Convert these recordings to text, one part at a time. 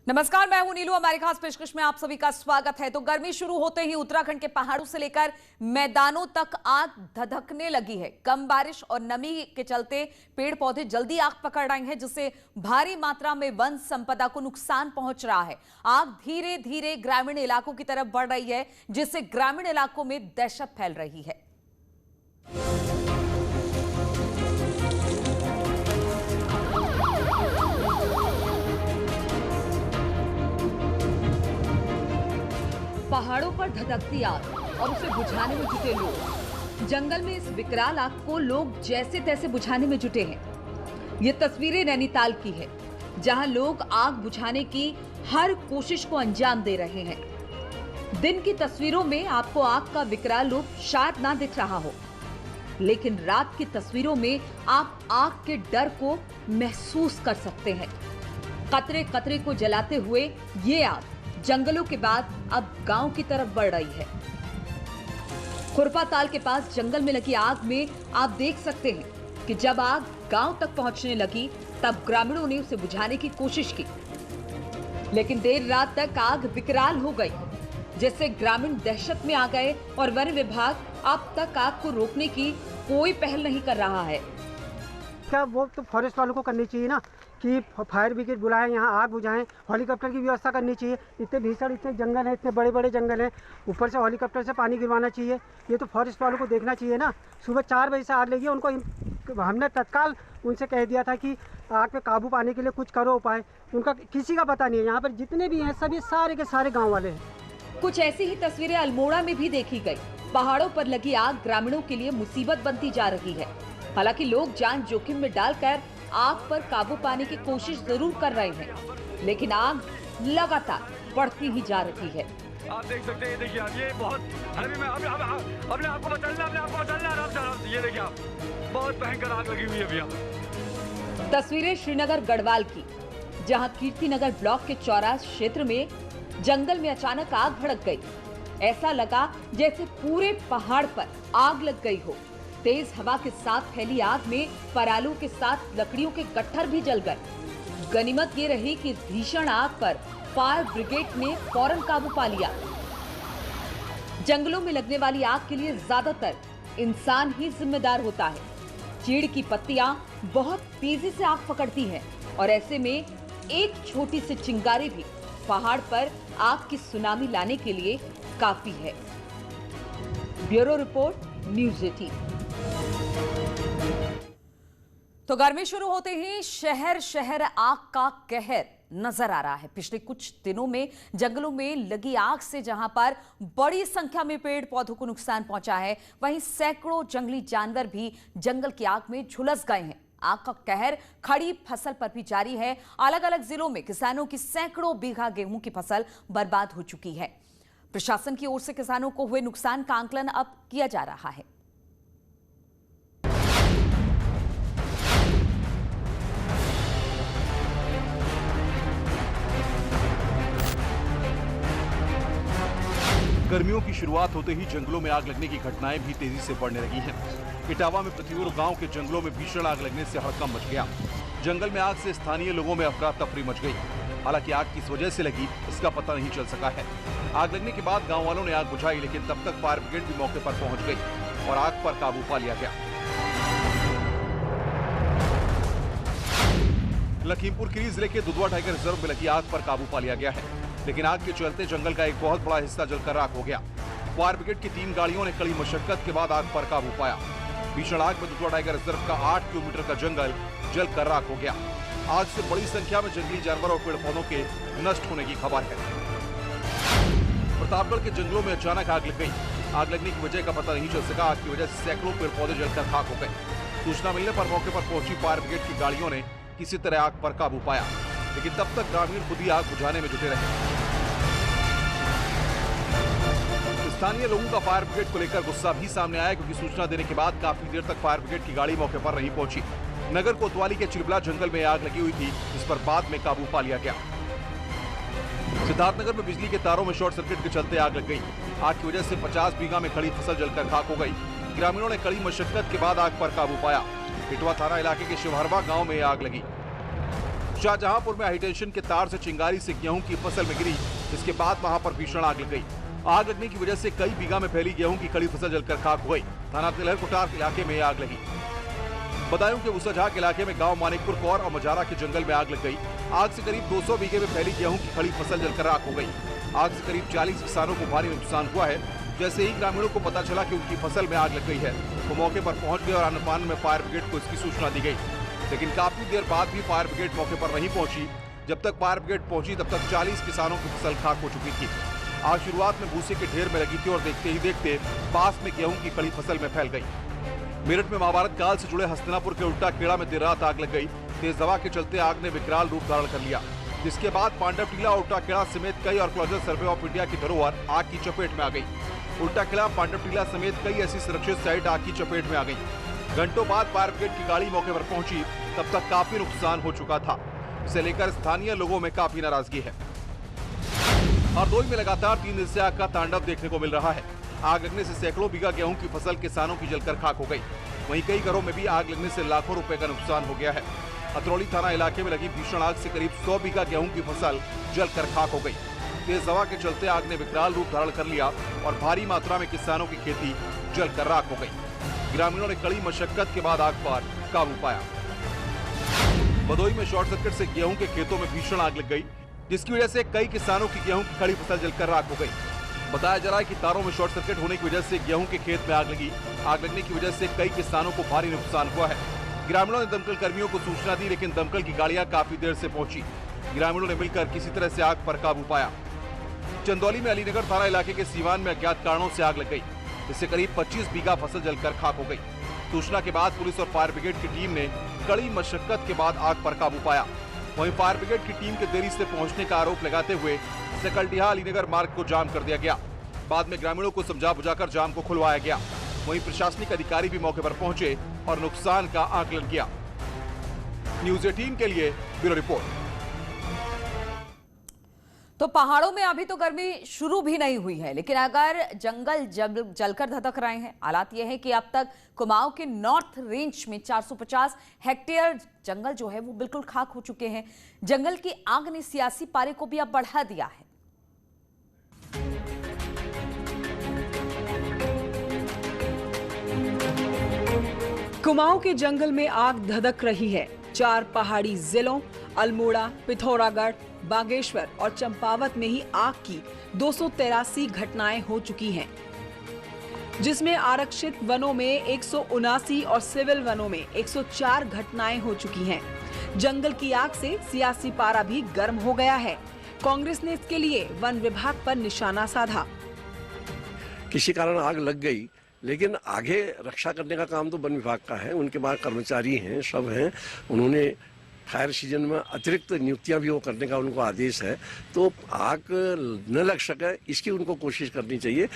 नमस्कार, मैं हूं नीलू। हमारी खास पेशकश में आप सभी का स्वागत है। तो गर्मी शुरू होते ही उत्तराखंड के पहाड़ों से लेकर मैदानों तक आग धधकने लगी है। कम बारिश और नमी के चलते पेड़ पौधे जल्दी आग पकड़ रहे हैं, जिससे भारी मात्रा में वन संपदा को नुकसान पहुंच रहा है। आग धीरे धीरे ग्रामीण इलाकों की तरफ बढ़ रही है, जिससे ग्रामीण इलाकों में दहशत फैल रही है। पहाड़ों पर धधकती आग और उसे बुझाने में जुटे लोग। जंगल में इस विकराल आग को लोग जैसे तैसे बुझाने में जुटे हैं। ये तस्वीरें नैनीताल की है, जहां लोग आग बुझाने की हर कोशिश को अंजाम दे रहे हैं। दिन की तस्वीरों में आपको आग का विकराल रूप शायद ना दिख रहा हो, लेकिन रात की तस्वीरों में आप आग के डर को महसूस कर सकते हैं। कतरे कतरे को जलाते हुए ये आग जंगलों के बाद अब गांव की तरफ बढ़ रही है। खुरपा ताल के पास जंगल में लगी आग में आप देख सकते हैं कि जब आग गांव तक पहुंचने लगी, तब ग्रामीणों ने उसे बुझाने की कोशिश की, लेकिन देर रात तक आग विकराल हो गई, जिससे ग्रामीण दहशत में आ गए और वन विभाग अब तक आग को रोकने की कोई पहल नहीं कर रहा है। क्या वो तो फॉरेस्ट वालों को करनी चाहिए ना कि फायर ब्रिगेड बुलाएं, यहाँ आग बुझाएं, हेलीकॉप्टर की व्यवस्था करनी चाहिए। इतने भीषण इतने जंगल हैं, इतने बड़े बड़े जंगल हैं, ऊपर से हेलीकॉप्टर से पानी गिरवाना चाहिए। ये तो फॉरेस्ट वालों को देखना चाहिए ना। सुबह 4 बजे से आग लगी, उनको हमने तत्काल उनसे कह दिया था कि आग पे काबू पाने के लिए कुछ करो उपाय। उनका किसी का पता नहीं है। यहाँ पर जितने भी हैं सभी सारे के सारे गाँव वाले हैं। कुछ ऐसी ही तस्वीरें अल्मोड़ा में भी देखी गई। पहाड़ों पर लगी आग ग्रामीणों के लिए मुसीबत बनती जा रही है। हालांकि लोग जान जोखिम में डालकर आग पर काबू पाने की कोशिश जरूर कर रहे हैं, लेकिन आग लगातार बढ़ती ही जा रही है। आप देख सकते हैं, देखिए ये बहुत अपने आपको बचाना, ये देखिए आप, बहुत भयंकर आग लगी हुई है भैया। तस्वीरें श्रीनगर गढ़वाल की, जहां कीर्तिनगर ब्लॉक के चौरास क्षेत्र में जंगल में अचानक आग भड़क गई। ऐसा लगा जैसे पूरे पहाड़ पर आग लग गई हो। तेज हवा के साथ फैली आग में परालू के साथ लकड़ियों के गट्ठर भी जल गए। गनीमत ये रही कि भीषण आग पर फायर ब्रिगेड ने फौरन काबू पा लिया। जंगलों में लगने वाली आग के लिए ज्यादातर इंसान ही जिम्मेदार होता है। चीड़ की पत्तियां बहुत तेजी से आग पकड़ती हैं और ऐसे में एक छोटी सी चिंगारी भी पहाड़ पर आग की सुनामी लाने के लिए काफी है। Bureau report, news 18। तो गर्मी शुरू होते ही शहर शहर आग का कहर नजर आ रहा है। पिछले कुछ दिनों में जंगलों में लगी आग से जहां पर बड़ी संख्या में पेड़ पौधों को नुकसान पहुंचा है, वहीं सैकड़ों जंगली जानवर भी जंगल की आग में झुलस गए हैं। आग का कहर खड़ी फसल पर भी जारी है। अलग अलग जिलों में किसानों की सैकड़ों बीघा गेहूं की फसल बर्बाद हो चुकी है। प्रशासन की ओर से किसानों को हुए नुकसान का आकलन अब किया जा रहा है। गर्मियों की शुरुआत होते ही जंगलों में आग लगने की घटनाएं भी तेजी से बढ़ने लगी हैं। इटावा में पृथ्वीपुर गांव के जंगलों में भीषण आग लगने से हड़कंप मच गया। जंगल में आग से स्थानीय लोगों में अफरा तफरी मच गई। हालांकि आग किस वजह से लगी, इसका पता नहीं चल सका है। आग लगने के बाद गाँव वालों ने आग बुझाई, लेकिन तब तक फायर ब्रिगेड भी मौके पर पहुँच गयी और आग पर काबू पा लिया गया। लखीमपुर खीरी जिले के दुधवा टाइगर रिजर्व में लगी आग पर काबू पा लिया गया है, लेकिन आग के चलते जंगल का एक बहुत बड़ा हिस्सा जलकर राख हो गया। फायर ब्रिगेड की 3 गाड़ियों ने कड़ी मशक्कत के बाद आग पर काबू पाया। भीषण आग में दुधवा टाइगर रिजर्व का 8 किलोमीटर का जंगल जलकर राख हो गया। आग से बड़ी संख्या में जंगली जानवर और पेड़ पौधों के नष्ट होने की खबर है। प्रतापगढ़ के जंगलों में अचानक आग लग गई। आग लगने की वजह का पता नहीं चल सका। आग की वजह से सैकड़ों पेड़ पौधे जलकर खाक हो गए। सूचना मिलने पर मौके पर पहुंची फायर ब्रिगेड की गाड़ियों ने किसी तरह आग पर काबू पाया, लेकिन तब तक ग्रामीण खुद ही आग बुझाने में जुटे रहे। स्थानीय लोगों का फायर ब्रिगेड को लेकर गुस्सा भी सामने आया, क्योंकि सूचना देने के बाद काफी देर तक फायर ब्रिगेड की गाड़ी मौके पर नहीं पहुंची। नगर कोतवाली के चिलबला जंगल में आग लगी हुई थी, जिस पर बाद में काबू पा लिया गया। सिद्धार्थनगर में बिजली के तारों में शॉर्ट सर्किट के चलते आग लग गई। आग की वजह से 50 बीघा में खड़ी फसल जलकर खाक हो गई। ग्रामीणों ने कड़ी मशक्कत के बाद आग पर काबू पाया। इटवा थाना इलाके के शिवहरवा गांव में आग लगी। शाहजहांपुर में हाईटेंशन के तार से चिंगारी से गेहूं की फसल में गिरी, जिसके बाद वहां पर भीषण आग लग गई। आग लगने की वजह से कई बीघा में फैली गेहूं की खड़ी फसल जलकर खाक हो गई। थाना तिलहर कोटार इलाके में आग लगी। बतायूं कि उसझाक इलाके में गांव मानिकपुर कौर और मजारा के जंगल में आग लग गई। आग से करीब 200 बीघे में फैली गेहूं की खड़ी फसल जलकर राख हो गई। आग से करीब 40 किसानों को भारी नुकसान हुआ है। जैसे ही ग्रामीणों को पता चला कि उनकी फसल में आग लग गई है, वो मौके पर पहुंच गए और अन्नपान में फायर ब्रिगेड को इसकी सूचना दी गई। लेकिन काफी देर बाद भी फायर ब्रिगेड मौके पर नहीं पहुंची। जब तक फायर ब्रिगेड पहुंची तब तक 40 किसानों की फसल खाक हो चुकी थी। आग शुरुआत में भूसे के ढेर में लगी थी और देखते ही देखते पास में गेहूं की खड़ी फसल में फैल गई। मेरठ में महाभारत काल से जुड़े हस्तिनापुर के उल्टा खेड़ा में देर रात आग लग गई। तेज हवा के चलते आग ने विकराल रूप धारण कर लिया, जिसके बाद पांडव टीला और उल्टा खेड़ा समेत कई आर्कियोलॉजिकल सर्वे ऑफ इंडिया की धरोहर आग की चपेट में आ गई। उल्टा खेड़ा, पांडव टीला समेत कई ऐसी सुरक्षित साइट आग की चपेट में आ गई। घंटों बाद फायर ब्रिगेड की गाड़ी मौके पर पहुंची, तब तक काफी नुकसान हो चुका था। इसे लेकर स्थानीय लोगों में काफी नाराजगी है। हरदोई में लगातार 3 दिन से आग का तांडव देखने को मिल रहा है। आग लगने से सैकड़ों बीघा गेहूं की फसल किसानों की जलकर खाक हो गई। वहीं कई घरों में भी आग लगने से लाखों रुपए का नुकसान हो गया है। अतरौली थाना इलाके में लगी भीषण आग से करीब 100 बीघा गेहूं की फसल जलकर खाक हो गई। तेज हवा के चलते आग ने विकराल रूप धारण कर लिया और भारी मात्रा में किसानों की खेती जलकर राख हो गई। ग्रामीणों ने कड़ी मशक्कत के बाद आग पर काबू पाया। भदोई में शॉर्ट सर्किट से गेहूं के खेतों में भीषण आग लग गई, जिसकी वजह से कई किसानों की गेहूं की खड़ी फसल जलकर राख हो गई। बताया जा रहा है कि तारों में शॉर्ट सर्किट होने की वजह से गेहूं के खेत में आग लगी। आग लगने की वजह से कई किसानों को भारी नुकसान हुआ है। ग्रामीणों ने दमकल कर्मियों को सूचना दी, लेकिन दमकल की गाड़ियां काफी देर से पहुंची। ग्रामीणों ने मिलकर किसी तरह से आग पर काबू पाया। चंदौली में अलीनगर थाना इलाके के सीवान में अज्ञात कारणों से आग लग गई, जिससे करीब 25 बीघा फसल जलकर खाक हो गई। सूचना के बाद पुलिस और फायर ब्रिगेड की टीम ने कड़ी मशक्कत के बाद आग पर काबू पाया। वहीं फायर ब्रिगेड की टीम के देरी से पहुंचने का आरोप लगाते हुए सकलडीहा अलीनगर मार्ग को जाम कर दिया गया। बाद में ग्रामीणों को समझा बुझाकर जाम को खुलवाया गया। वहीं प्रशासनिक अधिकारी भी मौके पर पहुंचे और नुकसान का आकलन किया। न्यूज़ 18 के लिए ब्यूरो रिपोर्ट। तो पहाड़ों में अभी तो गर्मी शुरू भी नहीं हुई है, लेकिन अगर जंगल जलकर धधक रहे हैं। हालात यह है कि अब तक कुमाऊं के नॉर्थ रेंज में 450 हेक्टेयर जंगल जो है वो बिल्कुल खाक हो चुके हैं। जंगल की आग ने सियासी पारे को भी अब बढ़ा दिया है। कुमाऊं के जंगल में आग धधक रही है। 4 पहाड़ी जिलों अल्मोड़ा, पिथौरागढ़, बागेश्वर और चंपावत में ही आग की 283 घटनाएं हो चुकी हैं, जिसमें आरक्षित वनों में 179 और सिविल वनों में 104 घटनाएं हो चुकी हैं। जंगल की आग से सियासी पारा भी गर्म हो गया है। कांग्रेस ने इसके लिए वन विभाग पर निशाना साधा। किसी कारण आग लग गई, लेकिन आगे रक्षा करने का काम तो वन विभाग का है। उनके पास कर्मचारी हैं, सब हैं। उन्होंने फायर सीजन में अतिरिक्त नियुक्तियां भी वो करने का उनको आदेश है। तो आग न लग सके इसकी उनको कोशिश करनी चाहिए।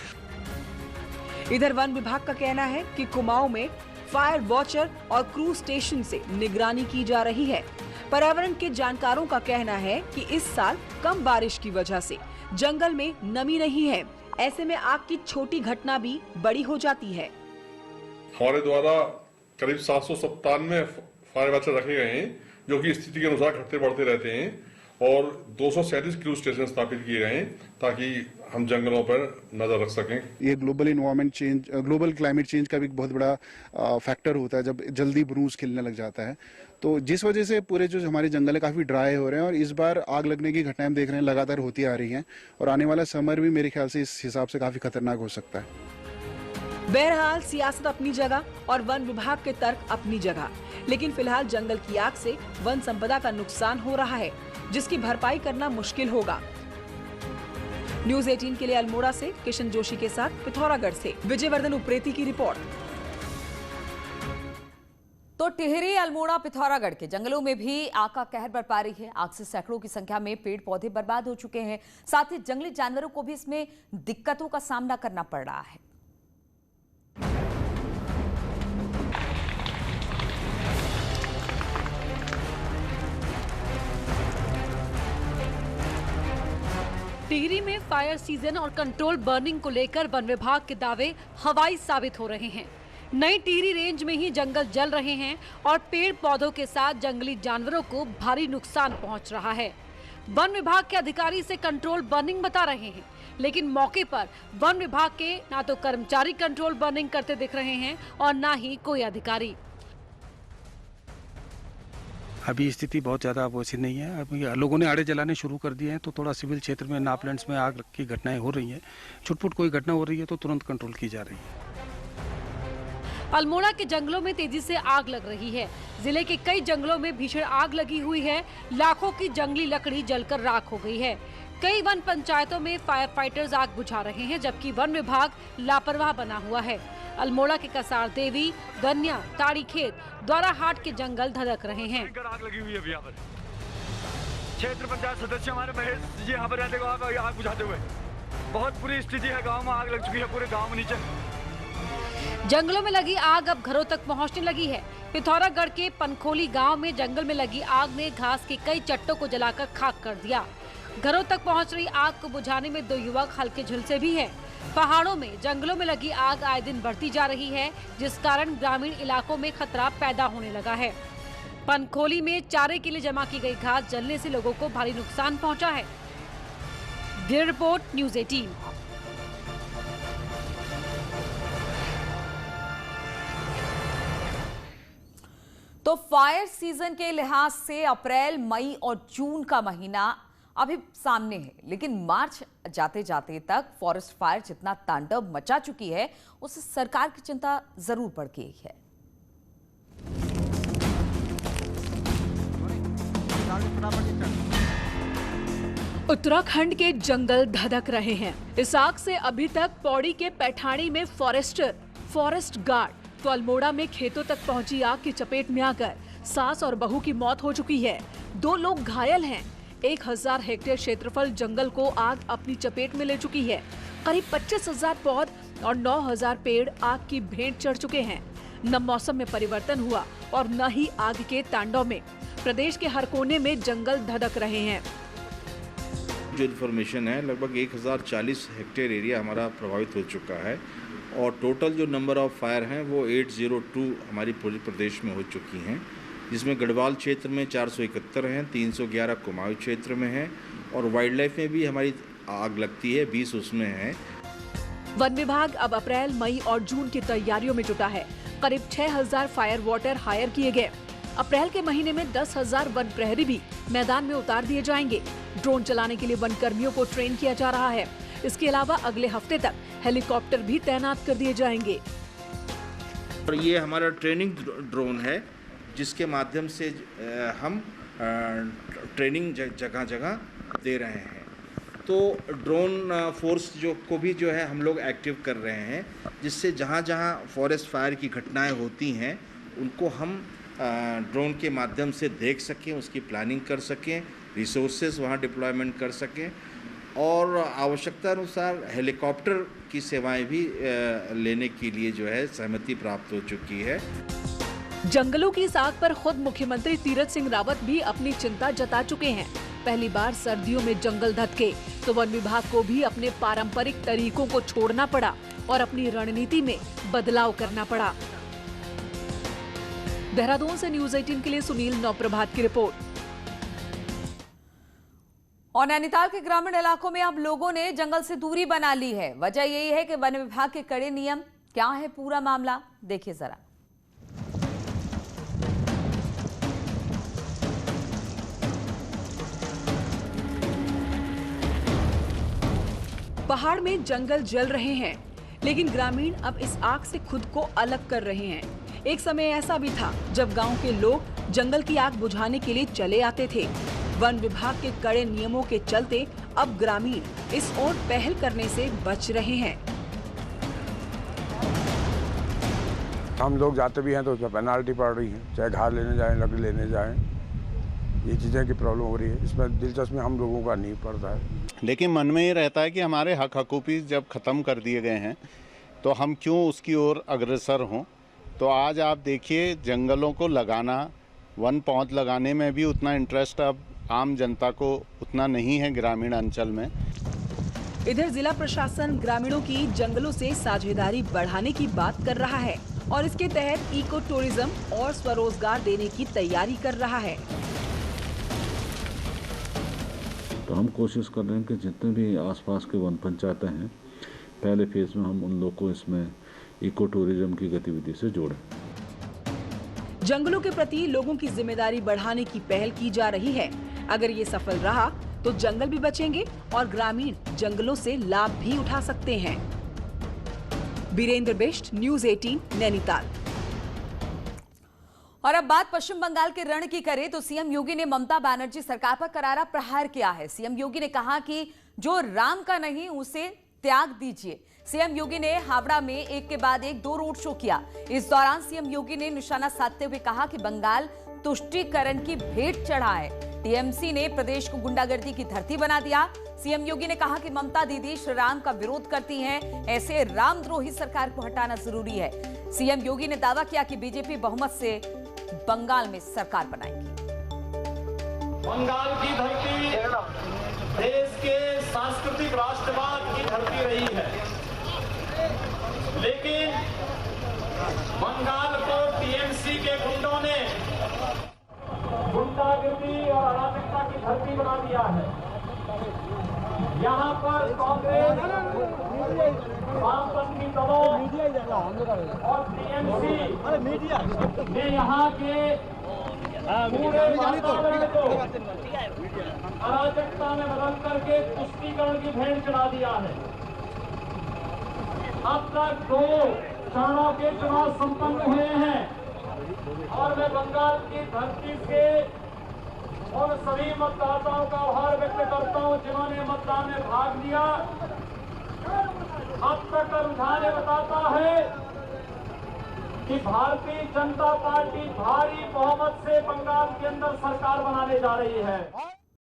इधर वन विभाग का कहना है कि कुमाऊं में फायर वॉचर और क्रू स्टेशन से निगरानी की जा रही है। पर्यावरण के जानकारों का कहना है कि इस साल कम बारिश की वजह से जंगल में नमी नहीं है। ऐसे में आग की छोटी घटना भी बड़ी हो जाती है। हमारे द्वारा करीब 797 फायर वॉचर रखे गए हैं, जो कि स्थिति के अनुसार घटते बढ़ते रहते हैं, और 237 क्रू स्टेशन स्थापित किए गए हैं ताकि हम जंगलों पर नजर रख सकें। ये global environment change, global climate change का भी बहुत बड़ा फैक्टर होता है जब जल्दी ब्रूज खिलने लग जाता है। तो जिस वजह से पूरे जो हमारे जंगल है काफी ड्राई हो रहे हैं, और इस बार आग लगने की घटनाएं हम देख रहे हैं लगातार होती आ रही हैं, और आने वाला समर भी मेरे ख्याल से इस हिसाब से काफी खतरनाक हो सकता है। बहरहाल सियासत अपनी जगह और वन विभाग के तर्क अपनी जगह, लेकिन फिलहाल जंगल की आग से वन संपदा का नुकसान हो रहा है, जिसकी भरपाई करना मुश्किल होगा। न्यूज़ 18 के लिए अल्मोड़ा से किशन जोशी के साथ पिथौरागढ़ से विजयवर्धन उप्रेती की रिपोर्ट। तो टिहरी, अल्मोड़ा, पिथौरागढ़ के जंगलों में भी आग का कहर बरपा रही है। आग से सैकड़ों की संख्या में पेड़ पौधे बर्बाद हो चुके हैं। साथ ही जंगली जानवरों को भी इसमें दिक्कतों का सामना करना पड़ रहा है। टिहरी में फायर सीजन और कंट्रोल बर्निंग को लेकर वन विभाग के दावे हवाई साबित हो रहे हैं। नई टिहरी रेंज में ही जंगल जल रहे हैं और पेड़ पौधों के साथ जंगली जानवरों को भारी नुकसान पहुंच रहा है। वन विभाग के अधिकारी इसे कंट्रोल बर्निंग बता रहे हैं, लेकिन मौके पर वन विभाग के ना तो कर्मचारी कंट्रोल बर्निंग करते दिख रहे हैं और ना ही कोई अधिकारी। अभी स्थिति बहुत ज़्यादा वैसी नहीं है। अभी लोगों ने आड़े जलाने शुरू कर दिए हैं, तो थोड़ा सिविल क्षेत्र में नापलैंड्स में आग की घटनाएं हो रही हैं। छुटपुट कोई घटना हो रही है तो तुरंत कंट्रोल की जा रही है। अल्मोड़ा के जंगलों में तेजी से आग लग रही है। जिले के कई जंगलों में भीषण आग लगी हुई है। लाखों की जंगली लकड़ी जलकर राख हो गई है। कई वन पंचायतों में फायर फाइटर्स आग बुझा रहे हैं, जबकि वन विभाग लापरवाह बना हुआ है। अल्मोड़ा के कसार देवी, गन्या, ताड़ी खेत, द्वारा हाट के जंगल धधक रहे हैं। आग लगी हुई है यहाँ पर। क्षेत्र पंचायत सदस्य हमारे महेश जी यहाँ पर रहते हुए आग बुझाते हुए। बहुत बुरी स्थिति है, गाँव में आग लग चुकी है, पूरे गाँव में नीचे। जंगलों में लगी आग अब घरों तक पहुंचने लगी है। पिथौरागढ़ के पनखोली गांव में जंगल में लगी आग ने घास के कई चट्टों को जलाकर खाक कर दिया। घरों तक पहुंच रही आग को बुझाने में 2 युवक हल्के झुलसे भी हैं। पहाड़ों में जंगलों में लगी आग आए दिन बढ़ती जा रही है, जिस कारण ग्रामीण इलाकों में खतरा पैदा होने लगा है। पनखोली में चारे के लिए जमा की गई घास जलने से लोगों को भारी नुकसान पहुंचा है। Bureau report, news 18। तो फायर सीजन के लिहाज से अप्रैल, मई और जून का महीना अभी सामने है, लेकिन मार्च जाते जाते तक फॉरेस्ट फायर जितना तांडव मचा चुकी है, उससे सरकार की चिंता जरूर बढ़ गई है। उत्तराखंड के जंगल धधक रहे हैं। इस आग से अभी तक पौड़ी के पैठाणी में फॉरेस्टर, फॉरेस्ट गार्ड, तो अल्मोड़ा में खेतों तक पहुंची आग की चपेट में आकर सास और बहू की मौत हो चुकी है। 2 लोग घायल हैं। 1000 हेक्टेयर क्षेत्रफल जंगल को आग अपनी चपेट में ले चुकी है। करीब 25,000 पौध और 9,000 पेड़ आग की भेंट चढ़ चुके हैं। न मौसम में परिवर्तन हुआ और न ही आग के तांडव में। प्रदेश के हर कोने में जंगल धधक रहे हैं। जो इन्फॉर्मेशन है, लगभग 1040 हेक्टेयर एरिया हमारा प्रभावित हो चुका है और टोटल जो नंबर ऑफ फायर हैं वो 802 हमारी पूरे प्रदेश में हो चुकी हैं, जिसमें गढ़वाल क्षेत्र में 471 हैं, 311 कुमाऊं क्षेत्र में हैं और वाइल्ड लाइफ में भी हमारी आग लगती है, 20 उसमें हैं। वन विभाग अब अप्रैल, मई और जून की तैयारियों में जुटा है। करीब 6000 फायर वाटर हायर किए गए। अप्रैल के महीने में 10,000 वन प्रहरी भी मैदान में उतार दिए जाएंगे। ड्रोन चलाने के लिए वन कर्मियों को ट्रेन किया जा रहा है। इसके अलावा अगले हफ्ते तक हेलीकॉप्टर भी तैनात कर दिए जाएंगे। और ये हमारा ट्रेनिंग ड्रोन है, जिसके माध्यम से हम ट्रेनिंग जगह जगह दे रहे हैं। तो ड्रोन फोर्स को भी जो है हम लोग एक्टिव कर रहे हैं, जिससे जहाँ जहाँ फॉरेस्ट फायर की घटनाएं होती हैं उनको हम ड्रोन के माध्यम से देख सकें, उसकी प्लानिंग कर सकें, रिसोर्सेज वहाँ डिप्लॉयमेंट कर सकें और आवश्यकता अनुसार हेलीकॉप्टर की सेवाएं भी लेने के लिए जो है सहमति प्राप्त हो चुकी है। जंगलों की इस आग पर खुद मुख्यमंत्री तीरथ सिंह रावत भी अपनी चिंता जता चुके हैं। पहली बार सर्दियों में जंगल धधके तो वन विभाग को भी अपने पारंपरिक तरीकों को छोड़ना पड़ा और अपनी रणनीति में बदलाव करना पड़ा। देहरादून से न्यूज़ 18 के लिए सुनील नौप्रभात की रिपोर्ट। और नैनीताल के ग्रामीण इलाकों में अब लोगों ने जंगल से दूरी बना ली है। वजह यही है कि वन विभाग के कड़े नियम। क्या है पूरा मामला, देखिए जरा। पहाड़ में जंगल जल रहे हैं, लेकिन ग्रामीण अब इस आग से खुद को अलग कर रहे हैं। एक समय ऐसा भी था जब गांव के लोग जंगल की आग बुझाने के लिए चले आते थे। वन विभाग के कड़े नियमों के चलते अब ग्रामीण इस ओर पहल करने से बच रहे हैं। हम लोग जाते भी हैं तो उसमें पेनाल्टी पड़ रही है, चाहे घास लेने जाएं, लकड़ी लेने जाएं, ये चीज़ें की प्रॉब्लम हो रही है। इसमें दिलचस्पी हम लोगों का नहीं पड़ता है। लेकिन मन में ये रहता है कि हमारे हक हकूक़ी जब ख़त्म कर दिए गए हैं तो हम क्यों उसकी ओर अग्रसर हों। तो आज आप देखिए, जंगलों को लगाना, वन पौध लगाने में भी उतना इंटरेस्ट अब आम जनता को उतना नहीं है ग्रामीण अंचल में। इधर जिला प्रशासन ग्रामीणों की जंगलों से साझेदारी बढ़ाने की बात कर रहा है और इसके तहत इको टूरिज्म और स्वरोजगार देने की तैयारी कर रहा है। तो हम कोशिश कर रहे हैं कि जितने भी आसपास के वन पंचायतें हैं, पहले फेज में हम उन लोगों को इसमें इको टूरिज्म की गतिविधि से जोड़ें। जंगलों के प्रति लोगों की जिम्मेदारी बढ़ाने की पहल की जा रही है। अगर ये सफल रहा तो जंगल भी बचेंगे और ग्रामीण जंगलों से लाभ भी उठा सकते हैं। बीरेंद्र बिष्ट, न्यूज़ 18, नैनीताल। और अब बात पश्चिम बंगाल के रण की करें तो सीएम योगी ने ममता बनर्जी सरकार पर करारा प्रहार किया है। सीएम योगी ने कहा कि जो राम का नहीं उसे त्याग दीजिए। सीएम योगी ने हावड़ा में एक के बाद एक 2 रोड शो किया। इस दौरान सीएम योगी ने निशाना साधते हुए कहा कि बंगाल तुष्टीकरण की भेंट चढ़ा है। टीएमसी ने प्रदेश को गुंडागर्दी की धरती बना दिया। सीएम योगी ने कहा कि ममता दीदी श्री राम का विरोध करती हैं, ऐसे रामद्रोही सरकार को हटाना जरूरी है। सीएम योगी ने दावा किया कि बीजेपी बहुमत से बंगाल में सरकार बनाएगी। बंगाल की धरती देश के सांस्कृतिक राष्ट्रवाद की धरती रही है, लेकिन बंगाल को टीएमसी के गुंडों ने गुंडागर्दी और अराजकता की धरती बना दिया है। यहाँ पर कांग्रेस, वामपंथी दलों और टीएमसी ने यहाँ के पूरे वातावरण को अराजकता में बदल करके तुष्टीकरण की भेंट चढ़ा दिया है। अब तक 2 चरणों के चुनाव संपन्न हुए हैं और मैं बंगाल की धरती से उन सभी मतदाताओं का आभार व्यक्त करता हूं जिन्होंने मतदान में भाग लिया। अब तक का रुझान बताता है कि भारतीय जनता पार्टी भारी बहुमत से बंगाल के अंदर सरकार बनाने जा रही है।